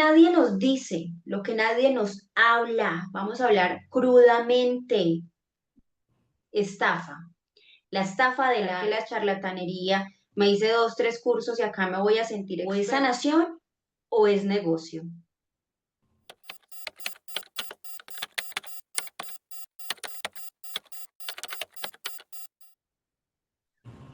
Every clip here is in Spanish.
nadie nos dice, lo que nadie nos habla, vamos a hablar crudamente, estafa. La estafa de la charlatanería, me hice dos, tres cursos y acá me voy a sentir o es sanación o es negocio.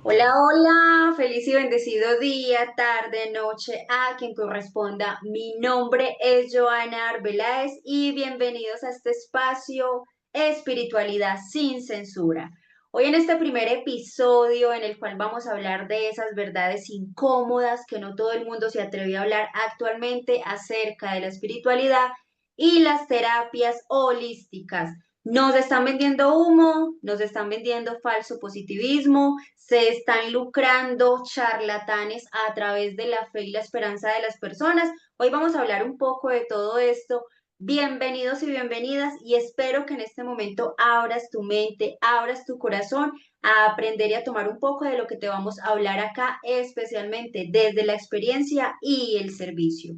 Hola, hola, feliz y bendecido día, tarde, noche, a quien corresponda. Mi nombre es Joana Arbeláez y bienvenidos a este espacio Espiritualidad sin censura. Hoy en este primer episodio en el cual vamos a hablar de esas verdades incómodas que no todo el mundo se atreve a hablar actualmente acerca de la espiritualidad y las terapias holísticas. Nos están vendiendo humo, nos están vendiendo falso positivismo, se están lucrando charlatanes a través de la fe y la esperanza de las personas. Hoy vamos a hablar un poco de todo esto. Bienvenidos y bienvenidas y espero que en este momento abras tu mente, abras tu corazón a aprender y a tomar un poco de lo que te vamos a hablar acá, especialmente desde la experiencia y el servicio.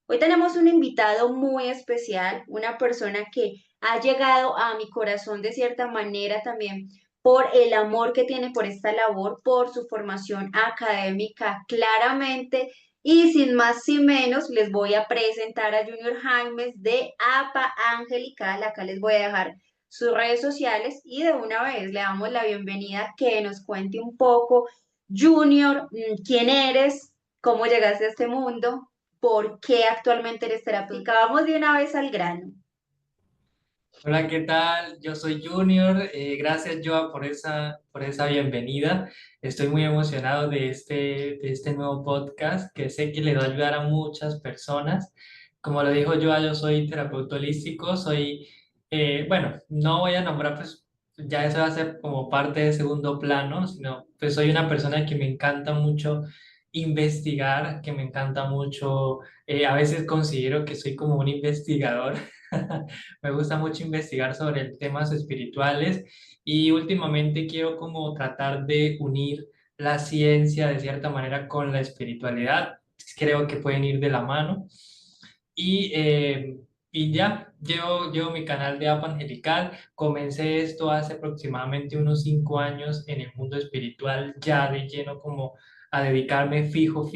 Hoy tenemos un invitado muy especial, una persona que ha llegado a mi corazón de cierta manera también por el amor que tiene por esta labor, por su formación académica, claramente. Y sin más, sin menos, les voy a presentar a Junior Jaimes de APA Angelical. Acá les voy a dejar sus redes sociales y de una vez le damos la bienvenida que nos cuente un poco, Junior, quién eres, cómo llegaste a este mundo, por qué actualmente eres terapeuta. Vamos de una vez al grano. Hola, ¿qué tal? Yo soy Junior. Gracias, Joa, por esa bienvenida. Estoy muy emocionado de este nuevo podcast que sé que le va a ayudar a muchas personas. Como lo dijo Joa, yo soy terapeuta holístico. Bueno, no voy a nombrar, pues ya eso va a ser como parte de segundo plano, sino pues soy una persona que me encanta mucho investigar, que me encanta mucho, a veces considero que soy como un investigador. Me gusta mucho investigar sobre temas espirituales y últimamente quiero como tratar de unir la ciencia de cierta manera con la espiritualidad. Creo que pueden ir de la mano. Y, eh, y ya, llevo mi canal de App Angelical. Comencé esto hace aproximadamente unos 5 años en el mundo espiritual, ya de lleno como a dedicarme fijo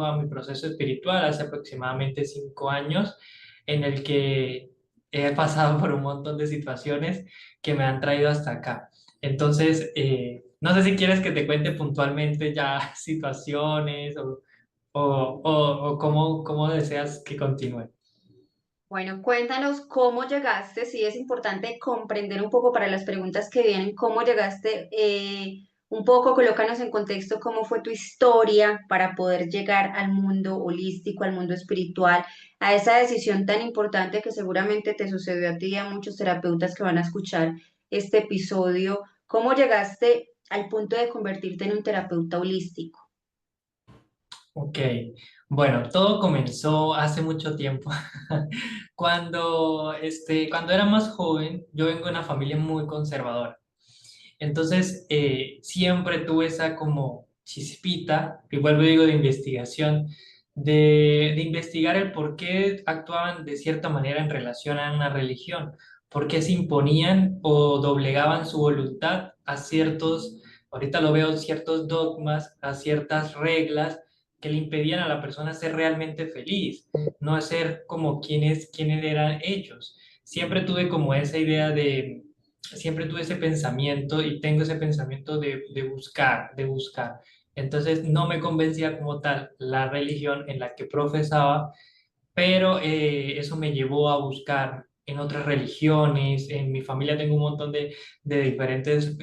a mi proceso espiritual hace aproximadamente 5 años en el que he pasado por un montón de situaciones que me han traído hasta acá. Entonces, no sé si quieres que te cuente puntualmente ya situaciones o cómo deseas que continúe. Bueno, cuéntanos cómo llegaste, sí es importante comprender un poco para las preguntas que vienen, cómo llegaste, un poco, colócanos en contexto cómo fue tu historia para poder llegar al mundo holístico, al mundo espiritual, a esa decisión tan importante que seguramente te sucedió a ti y a muchos terapeutas que van a escuchar este episodio. ¿Cómo llegaste al punto de convertirte en un terapeuta holístico? Ok, bueno, todo comenzó hace mucho tiempo. Cuando era más joven, yo vengo de una familia muy conservadora. Entonces, siempre tuve esa como chispita, que vuelvo y digo, de investigación, de investigar el por qué actuaban de cierta manera en relación a una religión, por qué se imponían o doblegaban su voluntad a ciertos, ahorita lo veo, ciertos dogmas, a ciertas reglas que le impedían a la persona ser realmente feliz, no ser como quienes eran ellos. Siempre tuve como esa idea de siempre tuve ese pensamiento y tengo ese pensamiento de buscar, de buscar. Entonces no me convencía como tal la religión en la que profesaba, pero eso me llevó a buscar en otras religiones. En mi familia tengo un montón de diferentes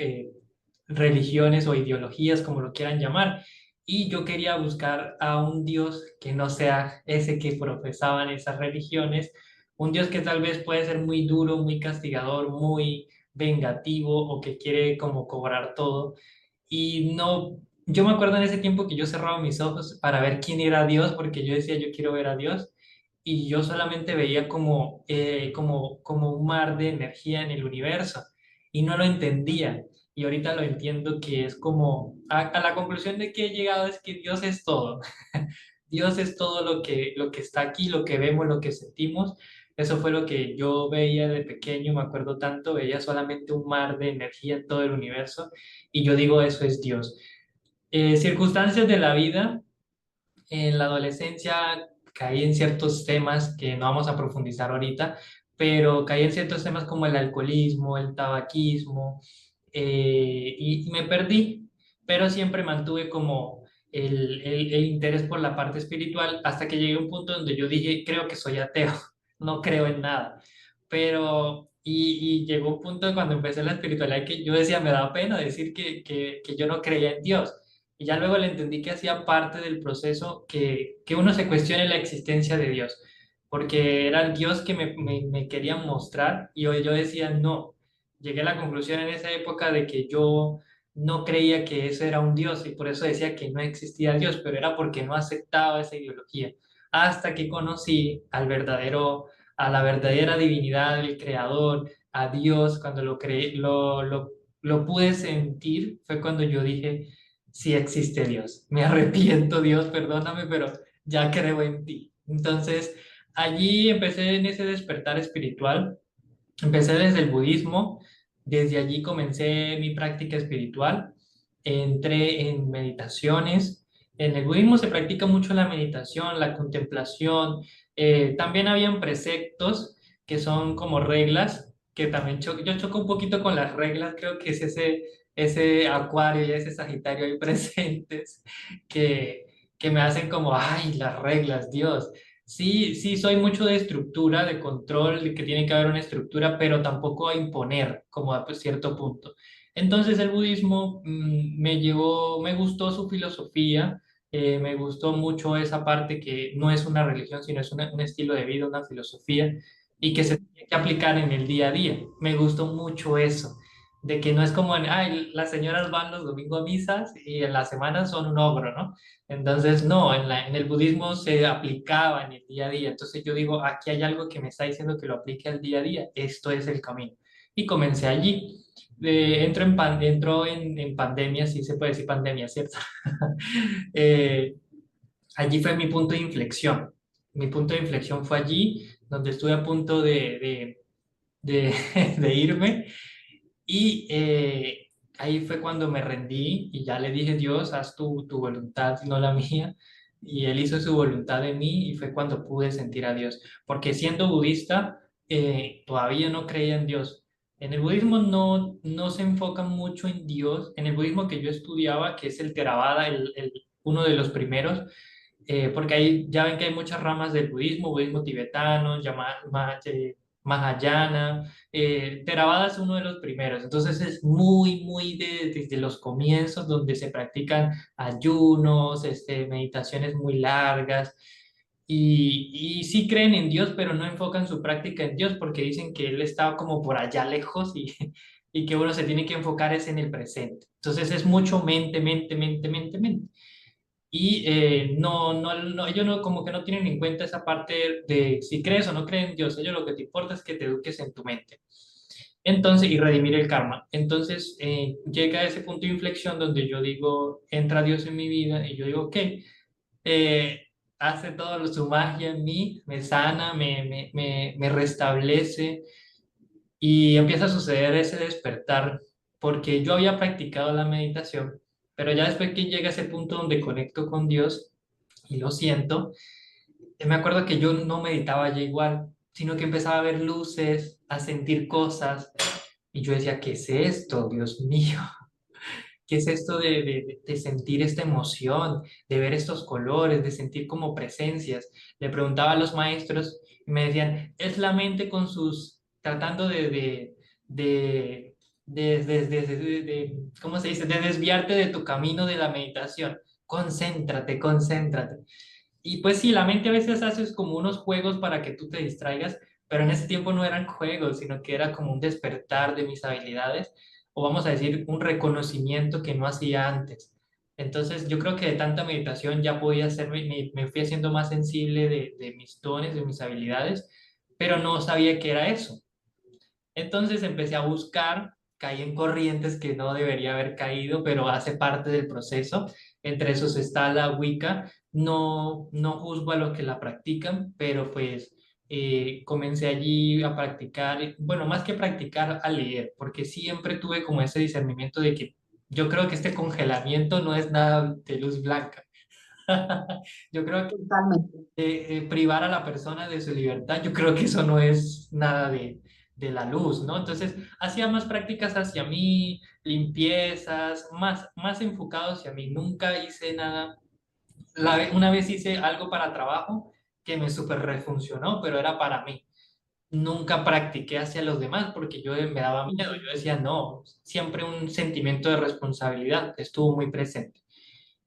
religiones o ideologías, como lo quieran llamar. Y yo quería buscar a un Dios que no sea ese que profesaban esas religiones, un Dios que tal vez puede ser muy duro, muy castigador, muy vengativo o que quiere como cobrar todo. Y no, yo me acuerdo en ese tiempo que yo cerraba mis ojos para ver quién era Dios, porque yo decía, yo quiero ver a Dios, y yo solamente veía como un mar de energía en el universo, y no lo entendía. Y ahorita lo entiendo que es como, a la conclusión de que he llegado es que Dios es todo. Dios es todo lo que está aquí, lo que vemos, lo que sentimos. Eso fue lo que yo veía de pequeño, me acuerdo tanto, veía solamente un mar de energía en todo el universo y yo digo, eso es Dios. Circunstancias de la vida, en la adolescencia caí en ciertos temas que no vamos a profundizar ahorita, pero caí en ciertos temas como el alcoholismo, el tabaquismo, y me perdí, pero siempre mantuve como el interés por la parte espiritual hasta que llegué a un punto donde yo dije, creo que soy ateo, no creo en nada. Pero, y llegó un punto cuando empecé la espiritualidad que yo decía, me da pena decir que yo no creía en Dios. Y ya luego le entendí que hacía parte del proceso que uno se cuestione la existencia de Dios, porque era el Dios que me quería mostrar y hoy yo decía, no, llegué a la conclusión en esa época de que yo no creía que eso era un Dios y por eso decía que no existía Dios, pero era porque no aceptaba esa ideología, hasta que conocí a la verdadera divinidad del Creador, a Dios, cuando lo creé, lo pude sentir, fue cuando yo dije, sí existe Dios. Me arrepiento, Dios, perdóname, pero ya creo en ti. Entonces, allí empecé en ese despertar espiritual. Empecé desde el budismo, desde allí comencé mi práctica espiritual, entré en meditaciones. En el budismo se practica mucho la meditación, la contemplación. También habían preceptos que son como reglas, que también yo choco un poquito con las reglas, creo que es ese acuario y ese sagitario ahí presentes que, que me hacen como, ay, las reglas, Dios. Sí, sí, soy mucho de estructura, de control, de que tiene que haber una estructura, pero tampoco a imponer, como a pues, cierto punto. Entonces el budismo me llevó, me gustó su filosofía, me gustó mucho esa parte que no es una religión, sino es un estilo de vida, una filosofía, y que se tiene que aplicar en el día a día. Me gustó mucho eso, de que no es como, ay, las señoras van los domingos a misas y en la semana son un ogro, ¿no? Entonces, no, en el budismo se aplicaba en el día a día. Entonces yo digo, aquí hay algo que me está diciendo que lo aplique al día a día. Esto es el camino. Y comencé allí. Entro en pandemia, sí se puede decir pandemia, ¿cierto? Eh, allí fue mi punto de inflexión. Mi punto de inflexión fue allí, donde estuve a punto de irme y ahí fue cuando me rendí y ya le dije, Dios, haz tu voluntad, no la mía. Y Él hizo su voluntad en mí y fue cuando pude sentir a Dios. Porque siendo budista, todavía no creía en Dios. En el budismo no se enfoca mucho en Dios. En el budismo que yo estudiaba, que es el Theravada, uno de los primeros, porque ahí ya ven que hay muchas ramas del budismo, budismo tibetano, Mahayana, Theravada es uno de los primeros, entonces es muy desde los comienzos donde se practican ayunos, meditaciones muy largas y sí creen en Dios, pero no enfocan su práctica en Dios porque dicen que Él está como por allá lejos y que uno se tiene que enfocar es en el presente. Entonces es mucho mente. Y ellos no, como que no tienen en cuenta esa parte de si crees o no crees en Dios, ellos lo que te importa es que te eduques en tu mente. Entonces, y redimir el karma. Entonces, llega a ese punto de inflexión donde yo digo, entra Dios en mi vida y yo digo, ok, eh, hace todo su magia en mí, me sana, me restablece y empieza a suceder ese despertar, porque yo había practicado la meditación, pero ya después que llega ese punto donde conecto con Dios y lo siento, me acuerdo que yo no meditaba ya igual, sino que empezaba a ver luces, a sentir cosas, y yo decía, ¿qué es esto, Dios mío? ¿Qué es esto de sentir esta emoción, de ver estos colores, de sentir como presencias? Le preguntaba a los maestros y me decían, es la mente con sus, tratando de, ¿cómo se dice? De desviarte de tu camino de la meditación. Concéntrate. Y pues sí, la mente a veces hace como unos juegos para que tú te distraigas, pero en ese tiempo no eran juegos, sino que era como un despertar de mis habilidades, o vamos a decir, un reconocimiento que no hacía antes. Entonces, yo creo que de tanta meditación ya podía hacerme, me fui haciendo más sensible de mis dones, de mis habilidades, pero no sabía qué era eso. Entonces empecé a buscar, caí en corrientes que no debería haber caído, pero hace parte del proceso. Entre esos está la Wicca. no juzgo a los que la practican, pero pues comencé allí a practicar, bueno, más que practicar, a leer, porque siempre tuve como ese discernimiento de que yo creo que este congelamiento no es nada de luz blanca. Yo creo que Totalmente. privar a la persona de su libertad, yo creo que eso no es nada de la luz, ¿no? Entonces, hacía más prácticas hacia mí, limpiezas, más enfocado hacia mí. Nunca hice nada. Una vez hice algo para trabajo que me súper refuncionó, pero era para mí. Nunca practiqué hacia los demás porque yo me daba miedo. Yo decía, no, siempre un sentimiento de responsabilidad estuvo muy presente.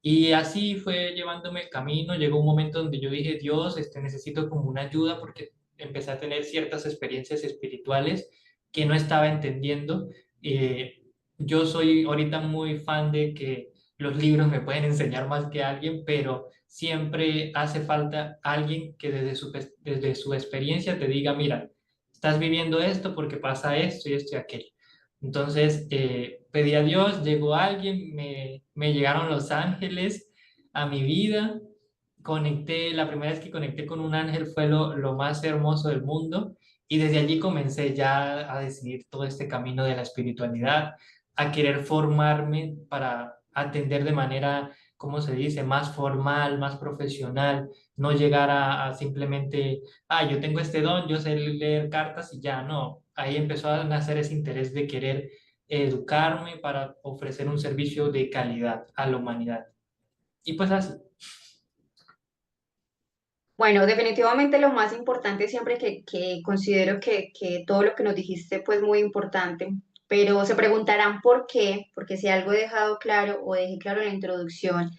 Y así fue llevándome el camino. Llegó un momento donde yo dije, Dios, necesito como una ayuda porque empecé a tener ciertas experiencias espirituales que no estaba entendiendo. Eh, yo soy ahorita muy fan de que los libros me pueden enseñar más que alguien, pero siempre hace falta alguien que desde su experiencia te diga, mira, estás viviendo esto porque pasa esto y esto y aquello. Entonces pedí a Dios, llegó alguien, me llegaron los ángeles a mi vida, conecté, la primera vez que conecté con un ángel fue lo más hermoso del mundo y desde allí comencé ya a decidir todo este camino de la espiritualidad, a querer formarme para atender de manera, ¿cómo se dice?, más formal, más profesional, no llegar a simplemente, yo tengo este don, yo sé leer cartas y ya, no. Ahí empezó a nacer ese interés de querer educarme para ofrecer un servicio de calidad a la humanidad. Y pues así. Bueno, definitivamente lo más importante siempre que considero que todo lo que nos dijiste pues muy importante, pero se preguntarán por qué, porque si algo he dejado claro o dejé claro en la introducción,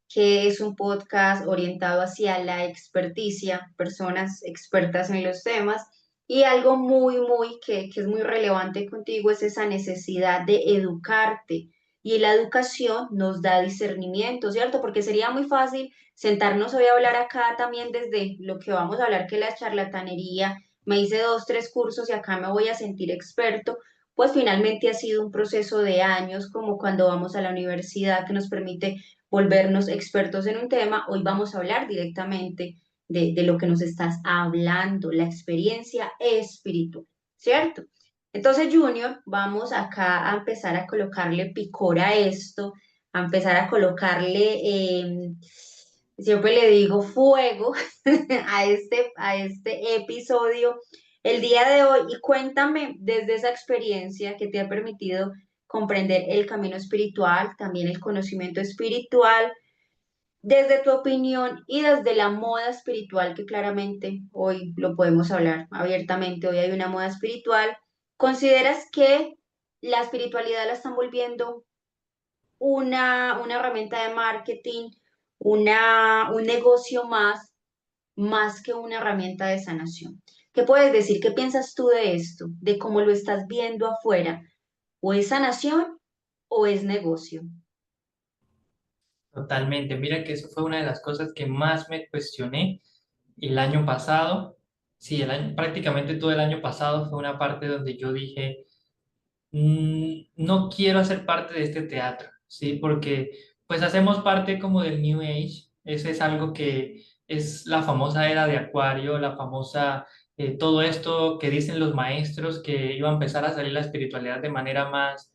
que es un podcast orientado hacia la experticia, personas expertas en los temas, y algo muy que es muy relevante contigo es esa necesidad de educarte. Y la educación nos da discernimiento, ¿cierto? Porque sería muy fácil sentarnos hoy a hablar acá también desde lo que vamos a hablar, que es la charlatanería. Me hice dos, tres cursos y acá me voy a sentir experto. Pues finalmente ha sido un proceso de años, como cuando vamos a la universidad, que nos permite volvernos expertos en un tema. Hoy vamos a hablar directamente de lo que nos estás hablando, la experiencia espiritual, ¿cierto? Entonces, Junior, vamos acá a empezar a colocarle picor a esto, a empezar a colocarle, siempre le digo fuego a este episodio el día de hoy. Y cuéntame desde esa experiencia que te ha permitido comprender el camino espiritual, también el conocimiento espiritual, desde tu opinión y desde la moda espiritual, que claramente hoy lo podemos hablar abiertamente, hoy hay una moda espiritual. ¿Consideras que la espiritualidad la están volviendo una herramienta de marketing, un negocio más que una herramienta de sanación? ¿Qué puedes decir? ¿Qué piensas tú de esto? ¿De cómo lo estás viendo afuera? ¿O es sanación o es negocio? Totalmente. Mira que eso fue una de las cosas que más me cuestioné el año pasado. Sí, prácticamente todo el año pasado fue una parte donde yo dije, no quiero hacer parte de este teatro, ¿sí? Porque pues hacemos parte como del New Age, ese es algo que es la famosa era de Acuario, la famosa, todo esto que dicen los maestros que iba a empezar a salir la espiritualidad de manera más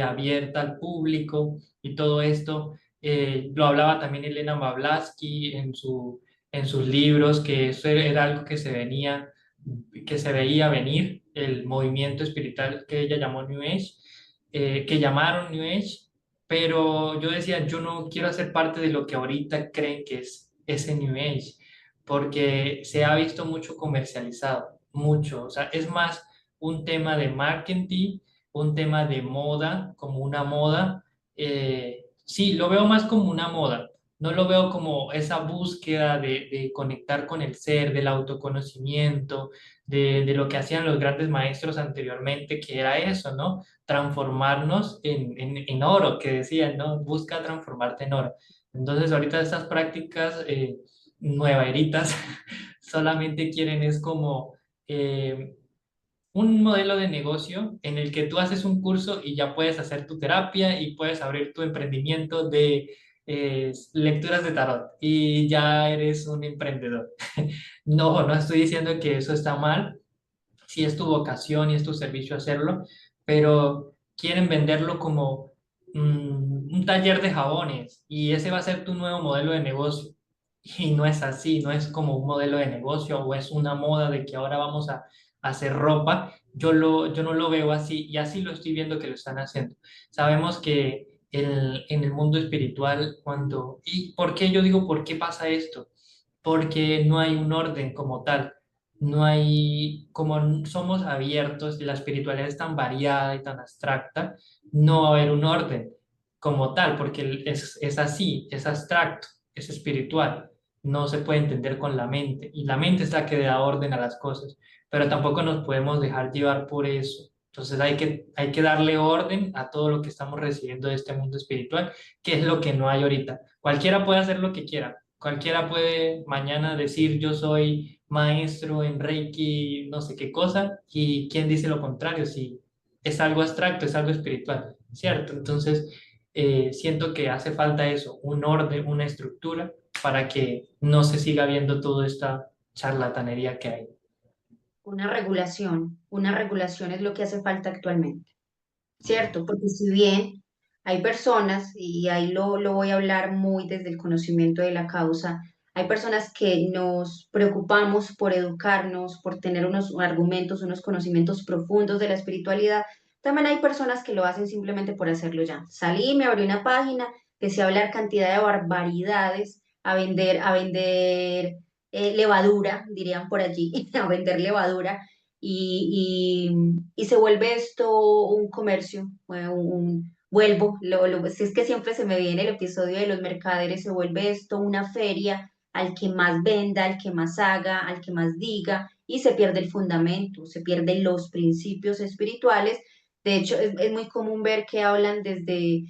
abierta al público y todo esto, lo hablaba también Elena Blavatsky en sus libros, que eso era algo que se veía venir, el movimiento espiritual que ella llamó New Age, que llamaron New Age, pero yo decía, yo no quiero hacer parte de lo que ahorita creen que es ese New Age, porque se ha visto mucho comercializado, mucho, o sea, es más un tema de marketing, un tema de moda, como una moda, sí, lo veo más como una moda, no lo veo como esa búsqueda de conectar con el ser, del autoconocimiento, de lo que hacían los grandes maestros anteriormente, que era eso, ¿no? Transformarnos en oro, que decían, ¿no? Busca transformarte en oro. Entonces, ahorita estas prácticas nueveritas solamente quieren es como un modelo de negocio en el que tú haces un curso y ya puedes hacer tu terapia y puedes abrir tu emprendimiento lecturas de tarot y ya eres un emprendedor. No, no estoy diciendo que eso está mal, si es tu vocación y es tu servicio hacerlo, pero quieren venderlo como un taller de jabones y ese va a ser tu nuevo modelo de negocio. Y no es así, no es como un modelo de negocio o es una moda de que ahora vamos a hacer ropa. Yo no lo veo así y así lo estoy viendo que lo están haciendo. Sabemos que en el mundo espiritual, cuando... ¿Y por qué yo digo por qué pasa esto? Porque no hay un orden como tal. No hay, como somos abiertos y la espiritualidad es tan variada y tan abstracta, no va a haber un orden como tal, porque es así, es abstracto, es espiritual, no se puede entender con la mente, y la mente es la que da orden a las cosas, pero tampoco nos podemos dejar llevar por eso. Entonces hay que darle orden a todo lo que estamos recibiendo de este mundo espiritual, que es lo que no hay ahorita. Cualquiera puede hacer lo que quiera, cualquiera puede mañana decir yo soy maestro en Reiki, no sé qué cosa, y quién dice lo contrario, si es algo abstracto, es algo espiritual, ¿cierto? Entonces, siento que hace falta eso, un orden, una estructura, para que no se siga viendo toda esta charlatanería que hay. Una regulación es lo que hace falta actualmente. ¿Cierto? Porque si bien hay personas, y ahí lo voy a hablar muy desde el conocimiento de la causa, hay personas que nos preocupamos por educarnos, por tener unos argumentos, unos conocimientos profundos de la espiritualidad, también hay personas que lo hacen simplemente por hacerlo ya. Salí, me abrí una página, empecé a hablar cantidad de barbaridades, a vender levadura, dirían por allí, a vender levadura y se vuelve esto un comercio, vuelvo, si es que siempre se me viene el episodio de los mercaderes, se vuelve esto una feria al que más venda, al que más haga, al que más diga, y se pierde el fundamento, se pierden los principios espirituales. De hecho, es muy común ver que hablan desde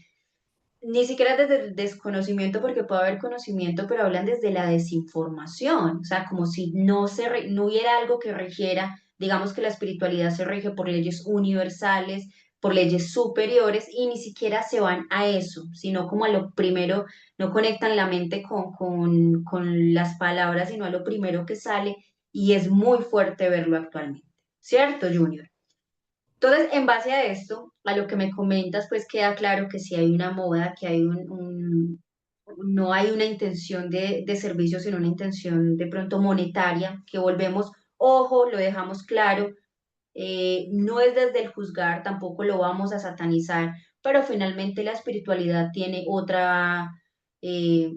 ni siquiera desde el desconocimiento, porque puede haber conocimiento, pero hablan desde la desinformación, o sea, como si no hubiera algo que regiera, digamos que la espiritualidad se rige por leyes universales, por leyes superiores, y ni siquiera se van a eso, sino como a lo primero, no conectan la mente con las palabras, sino a lo primero que sale, y es muy fuerte verlo actualmente, ¿cierto, Junior? Entonces, en base a esto, a lo que me comentas, pues queda claro que si hay una moda, que hay no hay una intención de servicio, sino una intención de pronto monetaria, que volvemos, ojo, lo dejamos claro, no es desde el juzgar, tampoco lo vamos a satanizar, pero finalmente la espiritualidad tiene eh,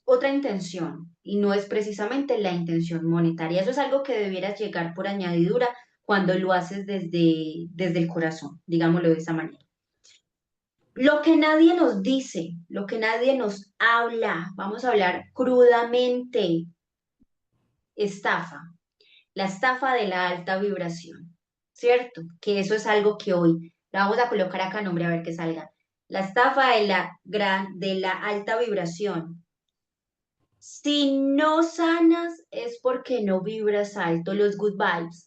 otra intención y no es precisamente la intención monetaria. Eso es algo que debieras llegar por añadidura cuando lo haces desde el corazón, digámoslo de esa manera. Lo que nadie nos dice, lo que nadie nos habla, vamos a hablar crudamente, estafa, la estafa de la alta vibración, ¿cierto? Que eso es algo que hoy, la vamos a colocar acá nombre a ver qué salga. La estafa de la alta vibración. Si no sanas es porque no vibras alto, los good vibes.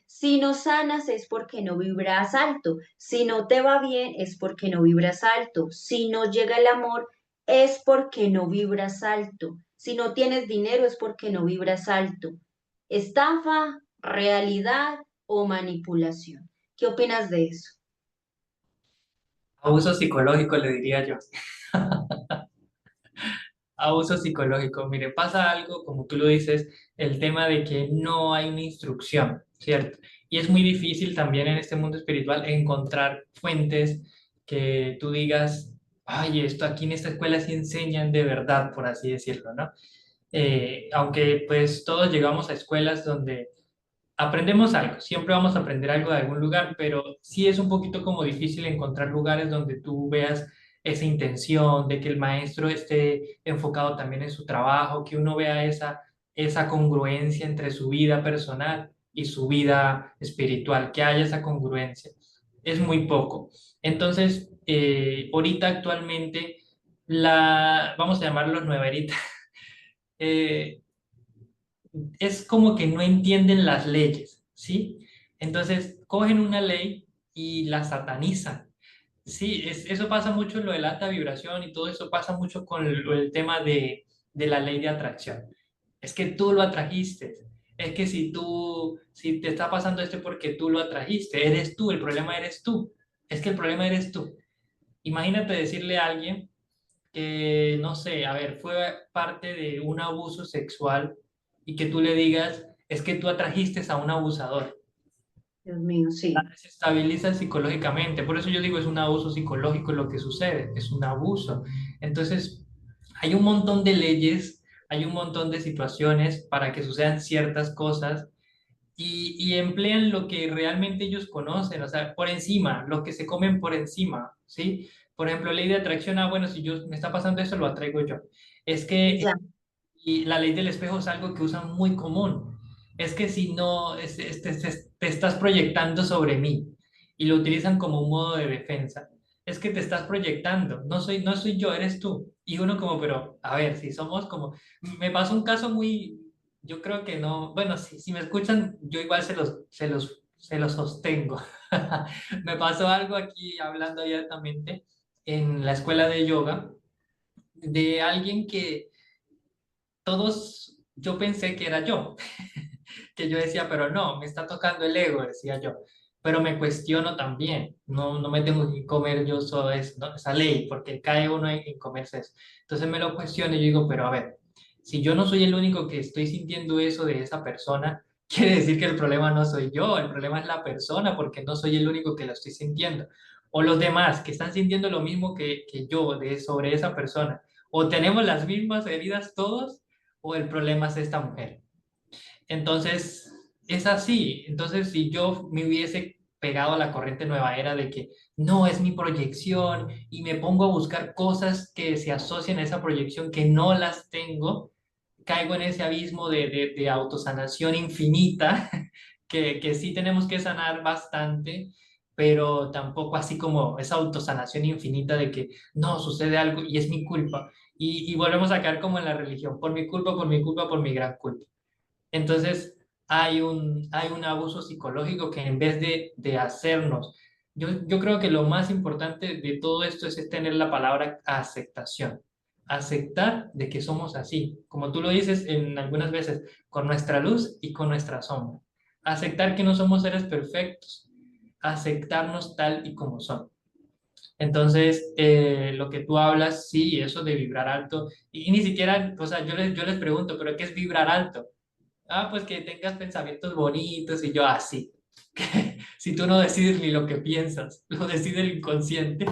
Si no sanas es porque no vibras alto. Si no te va bien es porque no vibras alto. Si no llega el amor es porque no vibras alto. Si no tienes dinero es porque no vibras alto. Estafa, realidad o manipulación. ¿Qué opinas de eso? Abuso psicológico, le diría yo. Abuso psicológico. Mire, pasa algo, como tú lo dices, el tema de que no hay una instrucción, ¿cierto? Y es muy difícil también en este mundo espiritual encontrar fuentes que tú digas, ay, esto aquí en esta escuela sí enseñan de verdad, por así decirlo, ¿no? Aunque pues todos llegamos a escuelas donde aprendemos algo, siempre vamos a aprender algo de algún lugar, pero sí es un poquito como difícil encontrar lugares donde tú veas esa intención de que el maestro esté enfocado también en su trabajo, que uno vea esa congruencia entre su vida personal y su vida espiritual, que haya esa congruencia. Es muy poco. Entonces, ahorita actualmente, vamos a llamarlos nueveritas, eh, es como que no entienden las leyes, ¿sí? Entonces, cogen una ley y la satanizan. Sí, eso pasa mucho en lo de la alta vibración y todo eso pasa mucho con el tema de la ley de atracción. Es que tú lo atrajiste. Es que si te está pasando esto es porque tú lo atrajiste. Eres tú, el problema eres tú. Es que el problema eres tú. Imagínate decirle a alguien que, no sé, a ver, fue parte de un abuso sexual y que tú le digas, es que tú atrajiste a un abusador. Dios mío, sí. Se estabiliza psicológicamente. Por eso yo digo, es un abuso psicológico lo que sucede, es un abuso. Entonces, hay un montón de leyes, hay un montón de situaciones para que sucedan ciertas cosas y emplean lo que realmente ellos conocen, o sea, por encima, lo que se comen por encima, ¿sí? Por ejemplo, ley de atracción, ah, bueno, si yo me está pasando eso, lo atraigo yo. Es que Ya. y la ley del espejo es algo que usan muy común. Es que si no, te estás proyectando sobre mí y lo utilizan como un modo de defensa. Es que te estás proyectando, no soy yo, eres tú. Y uno como, pero a ver, si somos como, me pasó un caso muy, yo creo que no, bueno, si me escuchan, yo igual se los sostengo. Me pasó algo aquí hablando abiertamente en la escuela de yoga de alguien que yo pensé que era yo, que yo decía, pero no, me está tocando el ego, decía yo, pero me cuestiono también, no me tengo que comer yo solo eso, ¿no? Esa ley, porque cae uno en comerse eso. Entonces me lo cuestiono y yo digo, pero a ver, si yo no soy el único que estoy sintiendo eso de esa persona, quiere decir que el problema no soy yo, el problema es la persona, porque no soy el único que lo estoy sintiendo. O los demás que están sintiendo lo mismo que yo sobre esa persona. O tenemos las mismas heridas todos, o el problema es esta mujer. Entonces, es así. Entonces, si yo me hubiese pegado a la corriente nueva era de que no es mi proyección y me pongo a buscar cosas que se asocian a esa proyección que no las tengo, caigo en ese abismo de autosanación infinita, que sí tenemos que sanar bastante, pero tampoco así como esa autosanación infinita de que no sucede algo y es mi culpa. Y volvemos a caer como en la religión, por mi culpa, por mi culpa, por mi gran culpa. Entonces, hay un abuso psicológico que en vez de hacernos, yo creo que lo más importante de todo esto es tener la palabra aceptación. Aceptar de que somos así, como tú lo dices en algunas veces, con nuestra luz y con nuestra sombra. Aceptar que no somos seres perfectos, aceptarnos tal y como son. Entonces, lo que tú hablas, sí, eso de vibrar alto, y ni siquiera, o sea, yo les pregunto, ¿pero qué es vibrar alto? Ah, pues que tengas pensamientos bonitos y yo así. Si tú no decides ni lo que piensas, lo decide el inconsciente.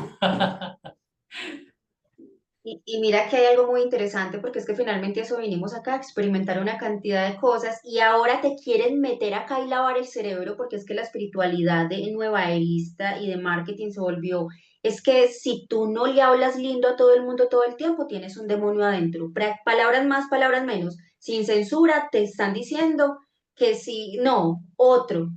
Y mira que hay algo muy interesante porque es que finalmente eso vinimos acá a experimentar una cantidad de cosas y ahora te quieren meter acá y lavar el cerebro porque es que la espiritualidad de nueva erista y de marketing se volvió, es que si tú no le hablas lindo a todo el mundo todo el tiempo, tienes un demonio adentro. Palabras más, palabras menos, sin censura, te están diciendo que si, no, otro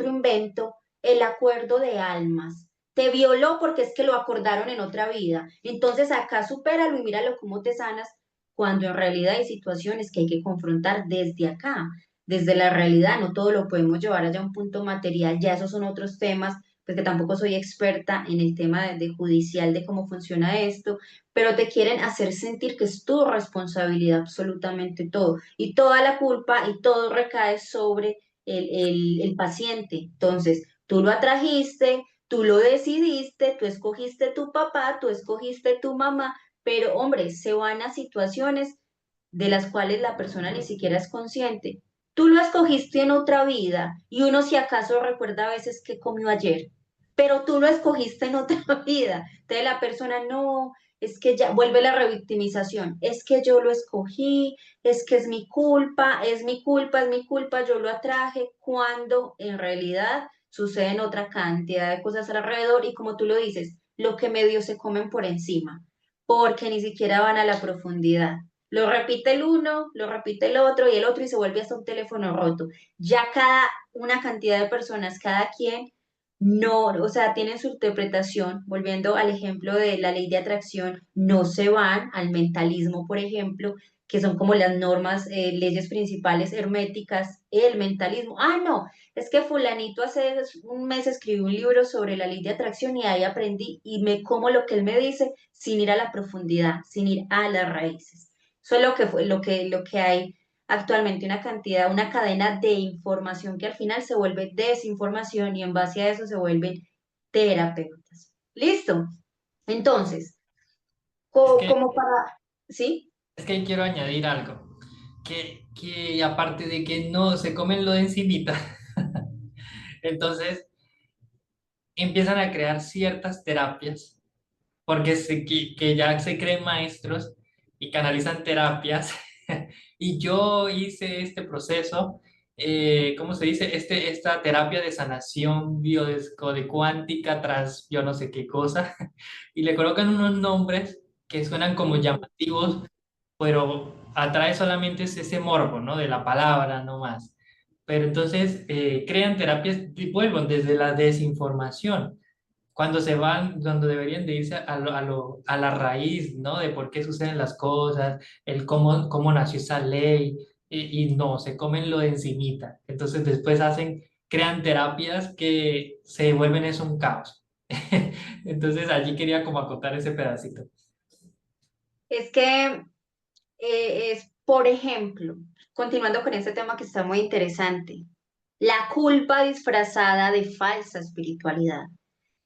invento, el acuerdo de almas. Te violó porque es que lo acordaron en otra vida. Entonces acá supéralo y míralo cómo te sanas, cuando en realidad hay situaciones que hay que confrontar desde acá, desde la realidad. No todo lo podemos llevar allá a un punto material, ya esos son otros temas, pues que tampoco soy experta en el tema de judicial de cómo funciona esto, pero te quieren hacer sentir que es tu responsabilidad absolutamente todo y toda la culpa y todo recae sobre el paciente. Entonces, tú lo atrajiste, tú lo decidiste, tú escogiste tu papá, tú escogiste tu mamá, pero hombre, se van a situaciones de las cuales la persona ni siquiera es consciente. Tú lo escogiste en otra vida y uno si acaso recuerda a veces qué comió ayer, pero tú lo escogiste en otra vida. Entonces la persona no, es que ya vuelve la revictimización, es que yo lo escogí, es que es mi culpa, es mi culpa, es mi culpa, yo lo atraje, cuando en realidad suceden otra cantidad de cosas alrededor y como tú lo dices, lo que medio se comen por encima, porque ni siquiera van a la profundidad. Lo repite el uno, lo repite el otro y el otro y se vuelve hasta un teléfono roto. Ya cada una cantidad de personas, cada quien no, o sea, tienen su interpretación, volviendo al ejemplo de la ley de atracción, no se van al mentalismo, por ejemplo, que son como las normas, leyes principales herméticas, el mentalismo. Ah, no, es que fulanito hace un mes escribió un libro sobre la ley de atracción y ahí aprendí y me como lo que él me dice sin ir a la profundidad, sin ir a las raíces. Eso es lo que fue, lo que hay actualmente, una cantidad, una cadena de información que al final se vuelve desinformación y en base a eso se vuelven terapeutas. ¿Listo? Entonces, Es que, como para, ¿sí? es que quiero añadir algo, que aparte de que no se comen lo de encimita, entonces empiezan a crear ciertas terapias, porque que ya se creen maestros y canalizan terapias, y yo hice este proceso, ¿cómo se dice? Esta terapia de sanación de cuántica tras yo no sé qué cosa, y le colocan unos nombres que suenan como llamativos, pero atrae solamente ese morbo, ¿no? De la palabra, no más. Pero entonces crean terapias, y vuelvo, desde la desinformación, cuando se van, cuando deberían de irse a la raíz, ¿no? De por qué suceden las cosas, el cómo nació esa ley, y no, se comen lo de encimita. Entonces después crean terapias que se vuelven eso un caos. Entonces allí quería como acotar ese pedacito. Es que es, por ejemplo, continuando con este tema que está muy interesante, la culpa disfrazada de falsa espiritualidad.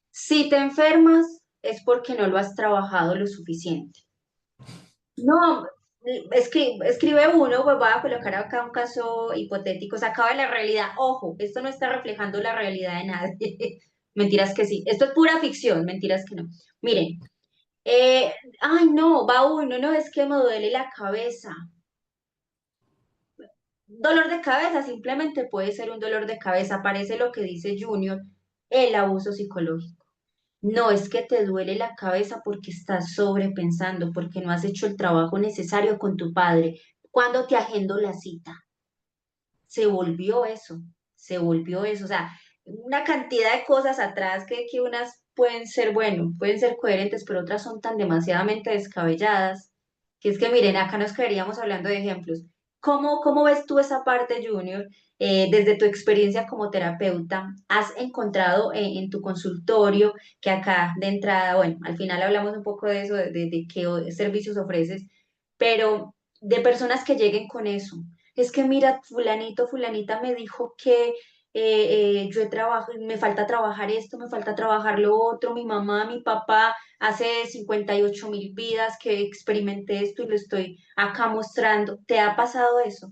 Si te enfermas es porque no lo has trabajado lo suficiente. No, es que escribe uno, pues voy a colocar acá un caso hipotético, sacado de la realidad. Ojo, esto no está reflejando la realidad de nadie. Mentiras que sí. Esto es pura ficción, mentiras que no. Miren, ay no, va uno, no, es que me duele la cabeza. Dolor de cabeza simplemente puede ser un dolor de cabeza. Parece lo que dice Junior, el abuso psicológico. No es que te duele la cabeza porque estás sobrepensando, porque no has hecho el trabajo necesario con tu padre. Cuando te agendo la cita, se volvió eso, se volvió eso. O sea, una cantidad de cosas atrás que unas pueden ser, bueno, pueden ser coherentes, pero otras son tan demasiadamente descabelladas, que es que miren, acá nos quedaríamos hablando de ejemplos. ¿Cómo ves tú esa parte, Junior? Desde tu experiencia como terapeuta, ¿has encontrado en tu consultorio que acá de entrada, bueno, al final hablamos un poco de eso, de qué servicios ofreces, pero de personas que lleguen con eso? Es que mira, fulanito, fulanita me dijo que yo he trabajado, me falta trabajar esto, me falta trabajar lo otro, mi mamá, mi papá, hace 58.000 vidas que experimenté esto y lo estoy acá mostrando. ¿Te ha pasado eso?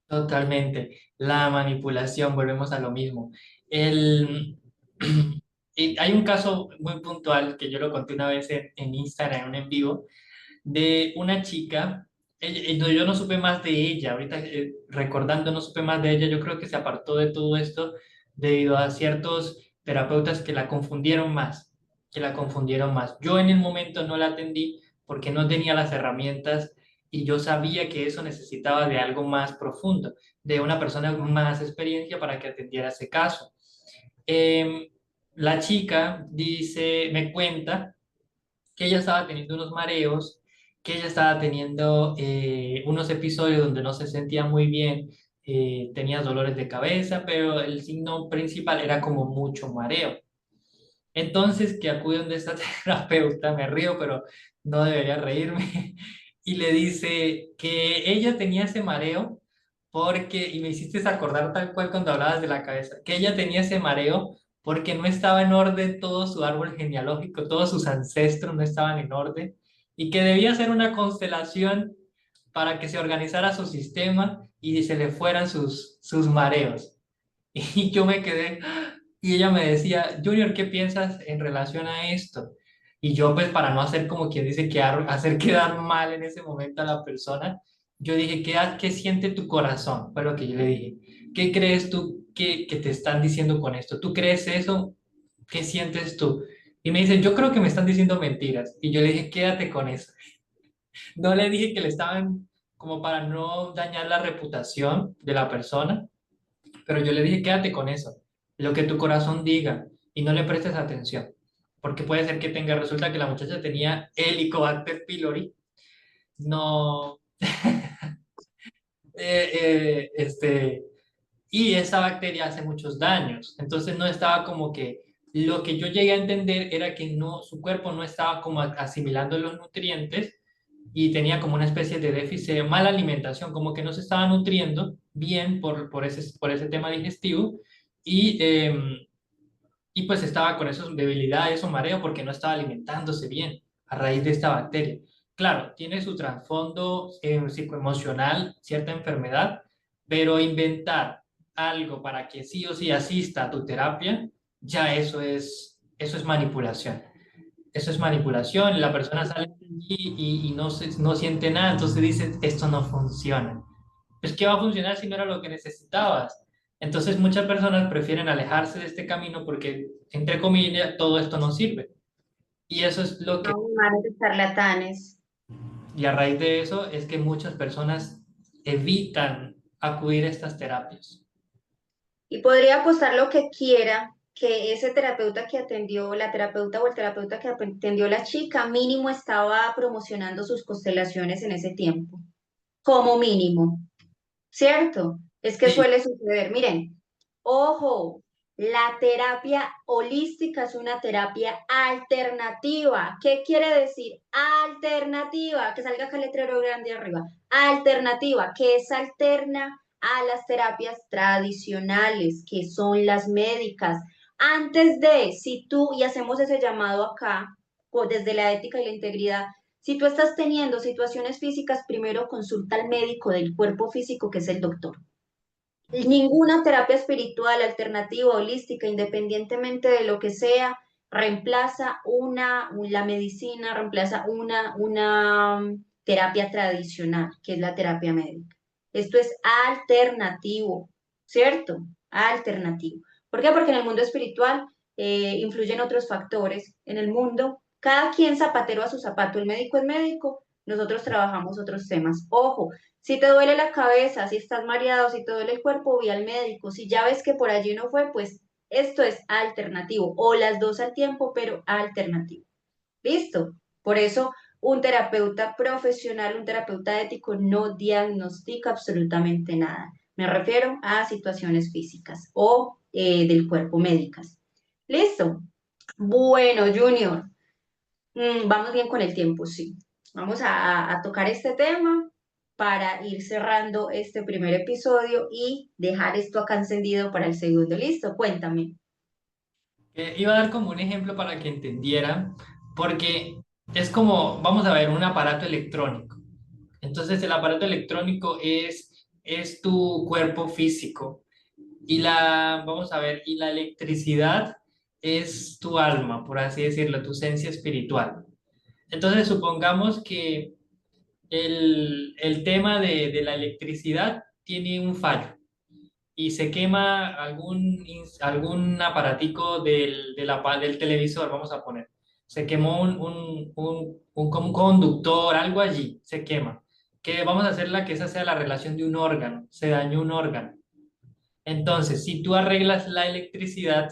Totalmente. La manipulación, volvemos a lo mismo. El, y hay un caso muy puntual que yo lo conté una vez en Instagram, en un en vivo, de una chica. Yo no supe más de ella, ahorita recordando no supe más de ella, yo creo que se apartó de todo esto debido a ciertos terapeutas que la confundieron más, que la confundieron más. Yo en el momento no la atendí porque no tenía las herramientas y yo sabía que eso necesitaba de algo más profundo, de una persona con más experiencia para que atendiera ese caso. Em, la chica me cuenta que ella estaba teniendo unos mareos, que ella estaba teniendo unos episodios donde no se sentía muy bien, tenía dolores de cabeza, pero el signo principal era como mucho mareo. Entonces, que acude donde esta terapeuta, me río, pero no debería reírme, y le dice que ella tenía ese mareo porque, y me hiciste acordar tal cual cuando hablabas de la cabeza, que ella tenía ese mareo porque no estaba en orden todo su árbol genealógico, todos sus ancestros no estaban en orden, y que debía ser una constelación para que se organizara su sistema y se le fueran sus mareos. Y yo me quedé, y ella me decía, Junior, ¿qué piensas en relación a esto? Y yo, pues, para no hacer como quien dice, hacer quedar mal en ese momento a la persona, yo dije, ¿qué siente tu corazón? Fue lo que yo le dije. ¿Qué crees tú que te están diciendo con esto? ¿Tú crees eso? ¿Qué sientes tú? Y me dice, yo creo que me están diciendo mentiras. Y yo le dije, quédate con eso. No le dije que le estaban, como para no dañar la reputación de la persona, pero yo le dije, quédate con eso, lo que tu corazón diga, y no le prestes atención, porque puede ser que resulta que la muchacha tenía Helicobacter pylori, no, este, y esa bacteria hace muchos daños. Entonces no estaba como que, lo que yo llegué a entender era que no, su cuerpo no estaba como asimilando los nutrientes y tenía como una especie de déficit, de mala alimentación, como que no se estaba nutriendo bien por ese tema digestivo y, y pues estaba con esas debilidades o mareo porque no estaba alimentándose bien a raíz de esta bacteria. Claro, tiene su trasfondo psicoemocional, cierta enfermedad, pero inventar algo para que sí o sí asista a tu terapia, ya eso es manipulación. Eso es manipulación, la persona sale de allí y no, no siente nada, entonces dice, esto no funciona. Pues, ¿qué va a funcionar si no era lo que necesitabas? Entonces, muchas personas prefieren alejarse de este camino porque, entre comillas, todo esto no sirve. Y eso es lo que, No, malos charlatanes. y a raíz de eso es que muchas personas evitan acudir a estas terapias. Y podría apostar lo que quiera que ese terapeuta que atendió, la terapeuta o el terapeuta que atendió la chica, mínimo estaba promocionando sus constelaciones en ese tiempo, como mínimo, ¿cierto? Es que Sí, suele suceder. Miren, ojo, la terapia holística es una terapia alternativa. ¿Qué quiere decir alternativa? Que salga acá el letrero grande arriba. Alternativa, que es alterna a las terapias tradicionales, que son las médicas. Antes de, si tú, y hacemos ese llamado acá, desde la ética y la integridad, si tú estás teniendo situaciones físicas, primero consulta al médico del cuerpo físico, que es el doctor. Ninguna terapia espiritual, alternativa, holística, independientemente de lo que sea, reemplaza la medicina, reemplaza una terapia tradicional, que es la terapia médica. Esto es alternativo, ¿cierto? Alternativo. ¿Por qué? Porque en el mundo espiritual influyen otros factores. En el mundo, cada quien zapatero a su zapato. El médico es médico, nosotros trabajamos otros temas. Ojo, si te duele la cabeza, si estás mareado, si te duele el cuerpo, ve al médico. Si ya ves que por allí no fue, pues esto es alternativo. O las dos al tiempo, pero alternativo. ¿Listo? Por eso un terapeuta profesional, un terapeuta ético no diagnostica absolutamente nada. Me refiero a situaciones físicas o del cuerpo médicas. ¿Listo? Bueno, Junior, vamos bien con el tiempo, sí. Vamos a tocar este tema para ir cerrando este primer episodio y dejar esto acá encendido para el segundo. ¿Listo? Cuéntame. iba a dar como un ejemplo para que entendieran, porque es como, vamos a ver, un aparato electrónico. Entonces, el aparato electrónico es tu cuerpo físico. Y vamos a ver, y la electricidad es tu alma, por así decirlo, tu esencia espiritual. Entonces, supongamos que el tema de la electricidad tiene un fallo y se quema algún aparatico del televisor, vamos a poner. Se quemó un conductor, algo allí, se quema. Que vamos a hacerla que esa sea la relación de un órgano, se dañó un órgano. Entonces, si tú arreglas la electricidad,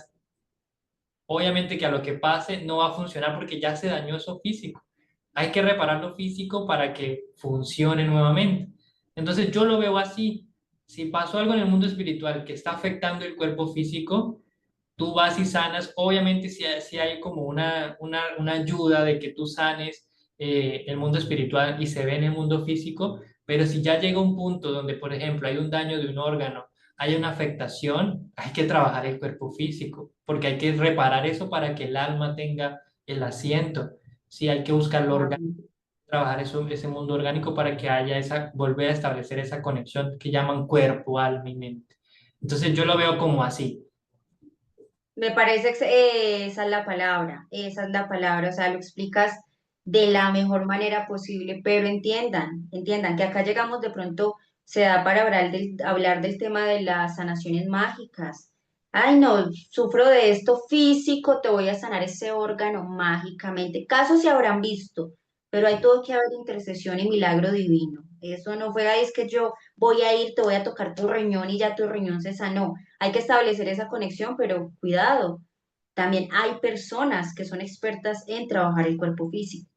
obviamente que a lo que pase no va a funcionar porque ya se dañó eso físico. Hay que reparar lo físico para que funcione nuevamente. Entonces, yo lo veo así. Si pasó algo en el mundo espiritual que está afectando el cuerpo físico, tú vas y sanas. Obviamente, si hay como una ayuda de que tú sanes el mundo espiritual y se ve en el mundo físico, pero si ya llega un punto donde, por ejemplo, hay un daño de un órgano, hay una afectación, hay que trabajar el cuerpo físico, porque hay que reparar eso para que el alma tenga el asiento. Sí, hay que buscar lo orgánico, trabajar eso, ese mundo orgánico para que haya volver a establecer esa conexión que llaman cuerpo, alma y mente. Entonces yo lo veo como así. Me parece que esa es la palabra, esa es la palabra, o sea, lo explicas de la mejor manera posible, pero entiendan que acá llegamos de pronto, se da para hablar del tema de las sanaciones mágicas. Ay, no, sufro de esto físico, te voy a sanar ese órgano mágicamente. Casos se habrán visto, pero hay todo que haber intercesión y milagro divino. Eso no fue, ay, es que yo voy a ir, te voy a tocar tu riñón y ya tu riñón se sanó. Hay que establecer esa conexión, pero cuidado, también hay personas que son expertas en trabajar el cuerpo físico.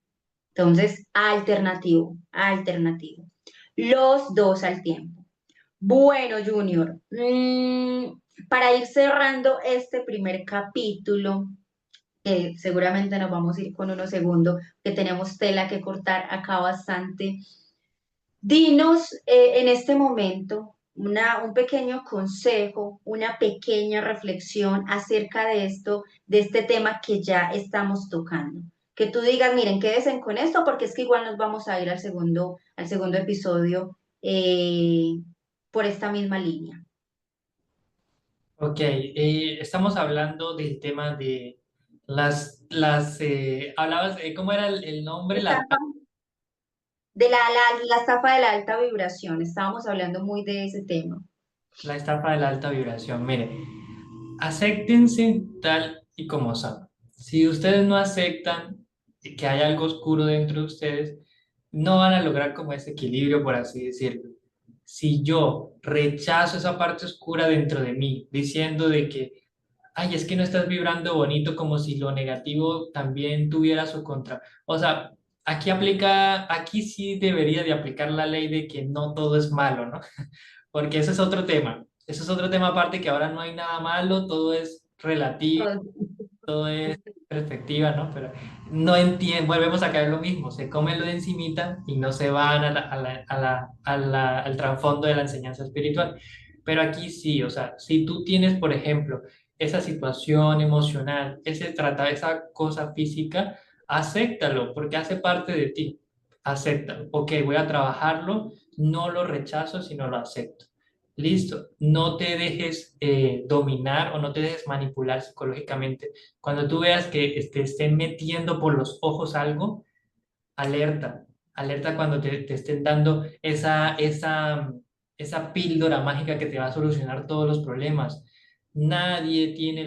Entonces, alternativo, alternativo. Los dos al tiempo. Bueno, Junior, para ir cerrando este primer capítulo, que seguramente nos vamos a ir con unos segundos, que tenemos tela que cortar acá bastante. Dinos en este momento un pequeño consejo, una pequeña reflexión acerca de esto, de este tema que ya estamos tocando. Que tú digas, miren, quédense con esto porque es que igual nos vamos a ir al segundo episodio por esta misma línea. Ok, estamos hablando del tema de hablabas, ¿cómo era el nombre? Estafa de la estafa de la alta vibración, estábamos hablando muy de ese tema. La estafa de la alta vibración. Mire, acéptense tal y como son. Si ustedes no aceptan que hay algo oscuro dentro de ustedes, no van a lograr como ese equilibrio, por así decirlo. Si yo rechazo esa parte oscura dentro de mí, diciendo de que ay, es que no estás vibrando bonito como si lo negativo también tuviera su contra. O sea, aquí sí debería de aplicar la ley de que no todo es malo, ¿no? Porque ese es otro tema. Ese es otro tema aparte que ahora no hay nada malo, todo es relativo, todo es perspectiva, ¿no? Pero no entienden, volvemos a caer lo mismo, se comen lo de encimita y no se van al trasfondo de la enseñanza espiritual. Pero aquí sí, o sea, si tú tienes, por ejemplo, esa situación emocional, esa cosa física, acéptalo, porque hace parte de ti. Acéptalo. Ok, voy a trabajarlo, no lo rechazo, sino lo acepto. Listo, no te dejes dominar o no te dejes manipular psicológicamente cuando tú veas que te estén metiendo por los ojos algo, alerta, alerta cuando te estén dando esa píldora mágica que te va a solucionar todos los problemas. Nadie tiene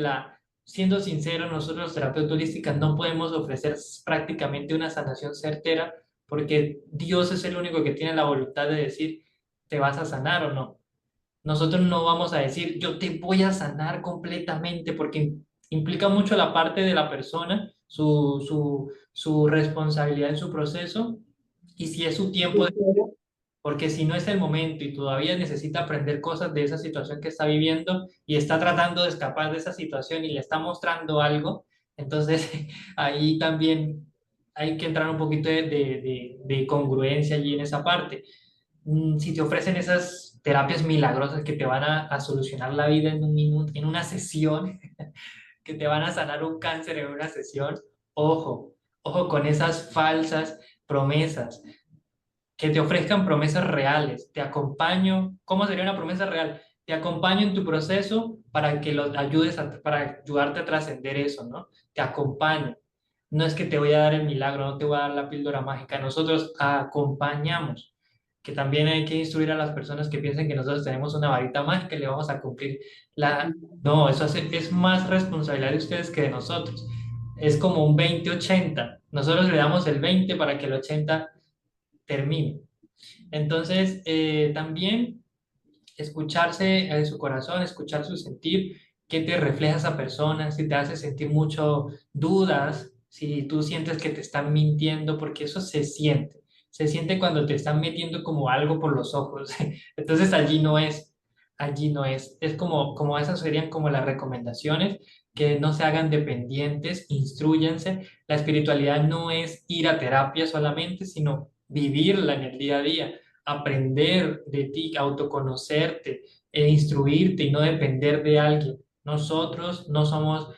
siendo sincero, nosotros los terapeutas holísticos no podemos ofrecer prácticamente una sanación certera porque Dios es el único que tiene la voluntad de decir, te vas a sanar o no. Nosotros no vamos a decir, yo te voy a sanar completamente, porque implica mucho la parte de la persona, su responsabilidad en su proceso, y si es su tiempo, porque si no es el momento y todavía necesita aprender cosas de esa situación que está viviendo y está tratando de escapar de esa situación y le está mostrando algo, entonces ahí también hay que entrar un poquito de congruencia allí en esa parte. Si te ofrecen esas terapias milagrosas que te van a solucionar la vida en un minuto, en una sesión, que te van a sanar un cáncer en una sesión, ojo, ojo con esas falsas promesas, que te ofrezcan promesas reales. Te acompaño, ¿cómo sería una promesa real? Te acompaño en tu proceso para que lo ayudes para ayudarte a trascender eso, ¿no? Te acompaño. No es que te voy a dar el milagro, no te voy a dar la píldora mágica. Nosotros acompañamos, que también hay que instruir a las personas que piensen que nosotros tenemos una varita mágica y le vamos a cumplir la... No, es más responsabilidad de ustedes que de nosotros. Es como un 20-80. Nosotros le damos el 20 para que el 80 termine. Entonces, también escucharse a su corazón, escuchar su sentir, qué te refleja esa persona, si te hace sentir mucho dudas, si tú sientes que te están mintiendo, porque eso se siente cuando te están metiendo como algo por los ojos. Entonces allí no es. Es como esas serían como las recomendaciones, que no se hagan dependientes, instruyanse. La espiritualidad no es ir a terapia solamente, sino vivirla en el día a día, aprender de ti, autoconocerte e instruirte y no depender de alguien. Nosotros no somos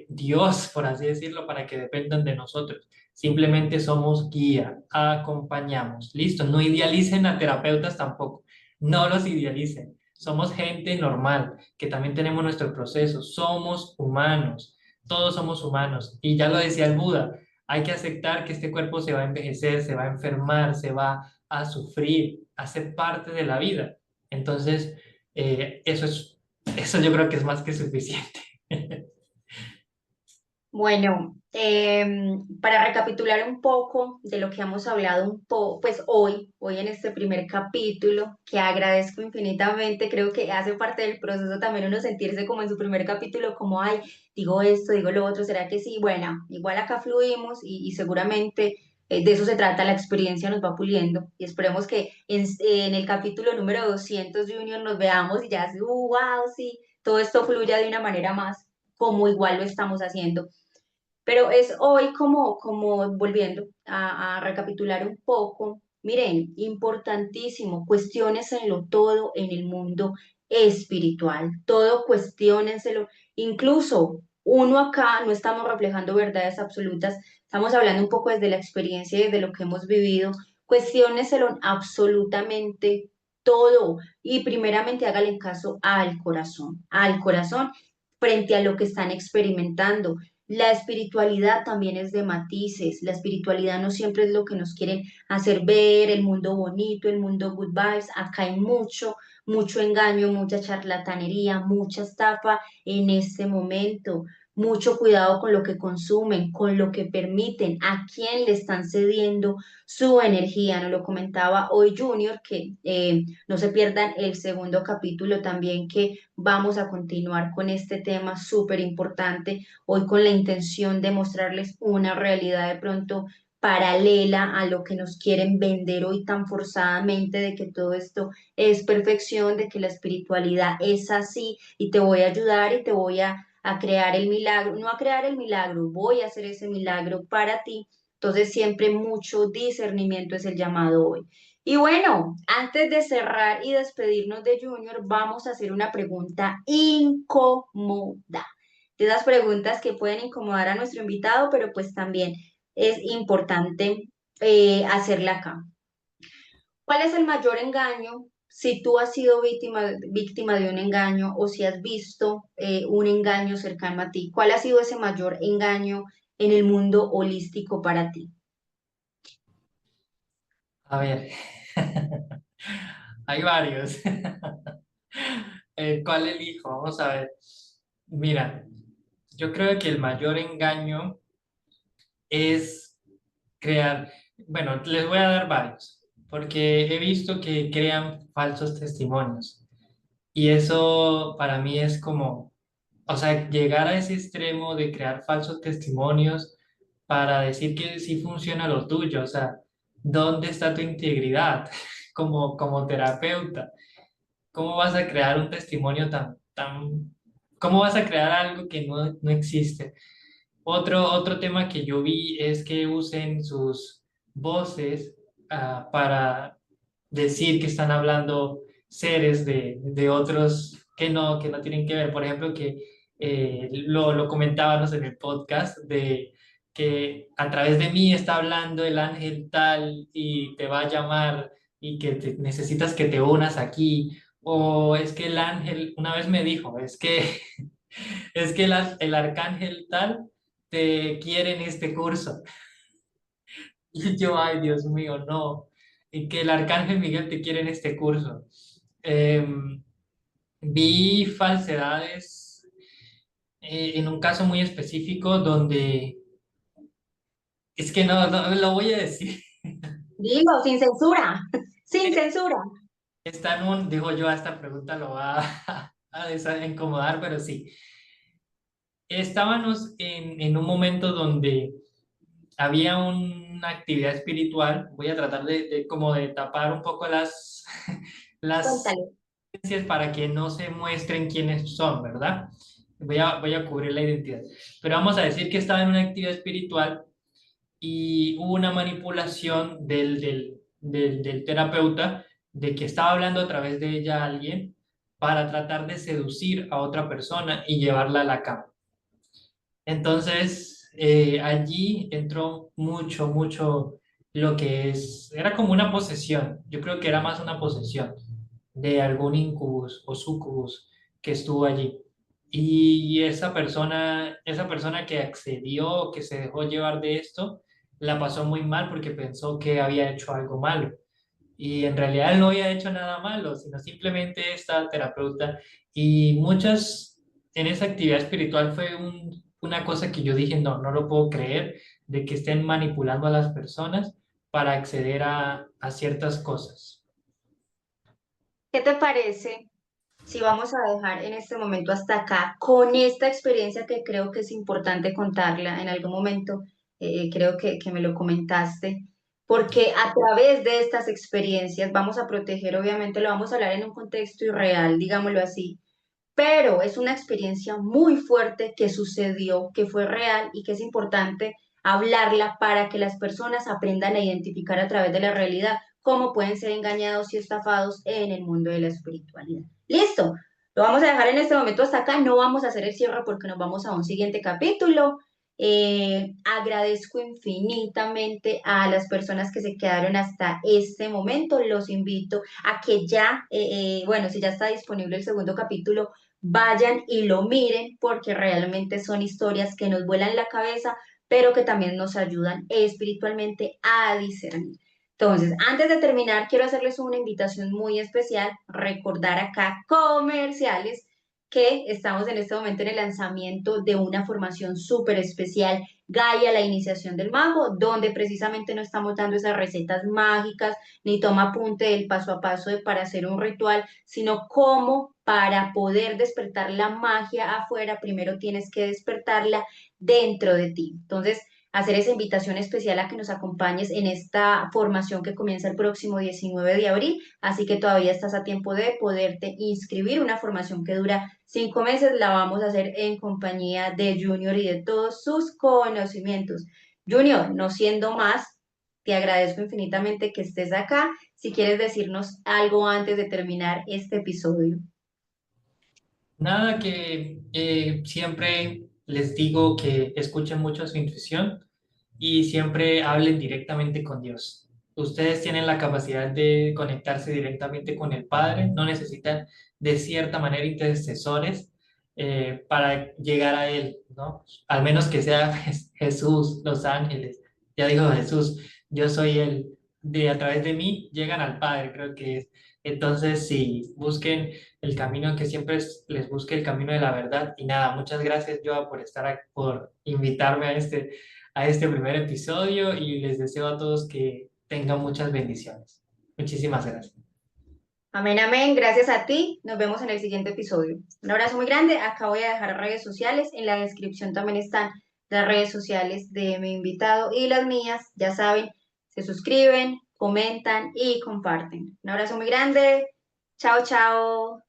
Dios, por así decirlo, para que dependan de nosotros. Simplemente somos guía, acompañamos. Listo, no idealicen a terapeutas tampoco, no los idealicen. Somos gente normal, que también tenemos nuestro proceso. Somos humanos, todos somos humanos. Y ya lo decía el Buda, hay que aceptar que este cuerpo se va a envejecer, se va a enfermar, se va a sufrir, a ser parte de la vida. Entonces, eso yo creo que es más que suficiente. Bueno, para recapitular un poco de lo que hemos hablado pues hoy en este primer capítulo, que agradezco infinitamente, creo que hace parte del proceso también uno sentirse como en su primer capítulo, como, ay, digo esto, digo lo otro, ¿será que sí? Bueno, igual acá fluimos y seguramente De eso se trata, la experiencia nos va puliendo y esperemos que en el capítulo número 200 Junior nos veamos y ya, wow, sí, todo esto fluya de una manera más como igual lo estamos haciendo. Pero es hoy como volviendo a recapitular un poco, miren, importantísimo, cuestiónenselo todo en el mundo espiritual, todo cuestiónenselo, incluso uno acá no estamos reflejando verdades absolutas, estamos hablando un poco desde la experiencia y desde lo que hemos vivido, cuestiónenselo absolutamente todo y primeramente háganle caso al corazón frente a lo que están experimentando. La espiritualidad también es de matices, la espiritualidad no siempre es lo que nos quieren hacer ver, el mundo bonito, el mundo good vibes, acá hay mucho engaño, mucha charlatanería, mucha estafa en este momento. Mucho cuidado con lo que consumen, con lo que permiten, a quién le están cediendo su energía. Nos lo comentaba hoy Junior, que no se pierdan el segundo capítulo también, que vamos a continuar con este tema súper importante hoy con la intención de mostrarles una realidad de pronto paralela a lo que nos quieren vender hoy tan forzadamente, de que todo esto es perfección, de que la espiritualidad es así y te voy a ayudar y te voy a crear el milagro, no a crear el milagro, voy a hacer ese milagro para ti. Entonces siempre mucho discernimiento es el llamado hoy. Y bueno, antes de cerrar y despedirnos de Junior, vamos a hacer una pregunta incómoda, de esas preguntas que pueden incomodar a nuestro invitado, pero pues también es importante hacerla acá. ¿Cuál es el mayor engaño? Si tú has sido víctima de un engaño o si has visto un engaño cercano a ti, ¿cuál ha sido ese mayor engaño en el mundo holístico para ti? A ver, hay varios. ¿Cuál elijo? Vamos a ver. Mira, yo creo que el mayor engaño es crear, bueno, les voy a dar varios, porque he visto que crean falsos testimonios y eso para mí es como, o sea, llegar a ese extremo de crear falsos testimonios para decir que sí funciona lo tuyo, o sea, ¿dónde está tu integridad como terapeuta? ¿Cómo vas a crear un testimonio cómo vas a crear algo que no existe? Otro tema que yo vi es que usen sus voces para decir que están hablando seres de otros que no tienen que ver. Por ejemplo, que lo comentábamos en el podcast de que a través de mí está hablando el ángel tal y te va a llamar y que necesitas que te unas aquí. O es que el ángel una vez me dijo, es que es que el arcángel tal te quiere en este curso. Y yo, ay, Dios mío, no. Y que el arcángel Miguel te quiere en este curso. Em, Vi falsedades en un caso muy específico donde, es que no lo voy a decir. Digo, sin censura, sin censura. Está en un, digo yo, a esta pregunta lo va a incomodar, pero sí. Estábamos en un momento donde había una actividad espiritual. Voy a tratar como de tapar un poco las Cuéntale. esencias para que no se muestren quiénes son, ¿verdad? Voy a cubrir la identidad. Pero vamos a decir que estaba en una actividad espiritual y hubo una manipulación del terapeuta de que estaba hablando a través de ella a alguien para tratar de seducir a otra persona y llevarla a la cama. Entonces, allí entró mucho lo que era como una posesión. Yo creo que era más una posesión de algún incubus o sucubus que estuvo allí. Y esa persona que accedió, que se dejó llevar de esto, la pasó muy mal porque pensó que había hecho algo malo. Y en realidad él no había hecho nada malo, sino simplemente esta terapeuta. Y en esa actividad espiritual fue una cosa que yo dije, no lo puedo creer, de que estén manipulando a las personas para acceder a ciertas cosas. ¿Qué te parece si vamos a dejar en este momento hasta acá con esta experiencia que creo que es importante contarla en algún momento? creo que me lo comentaste, porque a través de estas experiencias vamos a proteger, obviamente lo vamos a hablar en un contexto irreal, digámoslo así, pero es una experiencia muy fuerte que sucedió, que fue real y que es importante hablarla para que las personas aprendan a identificar a través de la realidad cómo pueden ser engañados y estafados en el mundo de la espiritualidad. Listo, lo vamos a dejar en este momento hasta acá, no vamos a hacer el cierre porque nos vamos a un siguiente capítulo. Agradezco infinitamente a las personas que se quedaron hasta este momento. Los invito a que ya, bueno, si ya está disponible el segundo capítulo, vayan y lo miren porque realmente son historias que nos vuelan la cabeza, pero que también nos ayudan espiritualmente a discernir. Entonces, antes de terminar, quiero hacerles una invitación muy especial, recordar acá comerciales que estamos en este momento en el lanzamiento de una formación súper especial, Gaia, la iniciación del mago, donde precisamente no estamos dando esas recetas mágicas ni toma apunte del paso a paso para hacer un ritual, sino cómo para poder despertar la magia afuera, primero tienes que despertarla dentro de ti. Entonces, hacer esa invitación especial a que nos acompañes en esta formación que comienza el próximo 19 de abril, así que todavía estás a tiempo de poderte inscribir, una formación que dura 5 meses, la vamos a hacer en compañía de Junior y de todos sus conocimientos. Junior, no siendo más, te agradezco infinitamente que estés acá. Si quieres decirnos algo antes de terminar este episodio. Nada, que siempre les digo que escuchen mucho su intuición y siempre hablen directamente con Dios. Ustedes tienen la capacidad de conectarse directamente con el Padre, no necesitan de cierta manera intercesores para llegar a Él, ¿no? Al menos que sea Jesús, los ángeles. Ya dijo Jesús, yo soy Él. De a través de mí llegan al Padre, creo que es. Entonces, sí, busquen el camino, que siempre les busque el camino de la verdad. Y nada, muchas gracias, Joa, por estar aquí, por invitarme a este primer episodio y les deseo a todos que tengan muchas bendiciones. Muchísimas gracias. Amén, amén. Gracias a ti. Nos vemos en el siguiente episodio. Un abrazo muy grande. Acá voy a dejar redes sociales. En la descripción también están las redes sociales de mi invitado y las mías. Ya saben, se suscriben, comentan y comparten. Un abrazo muy grande. Chao, chao.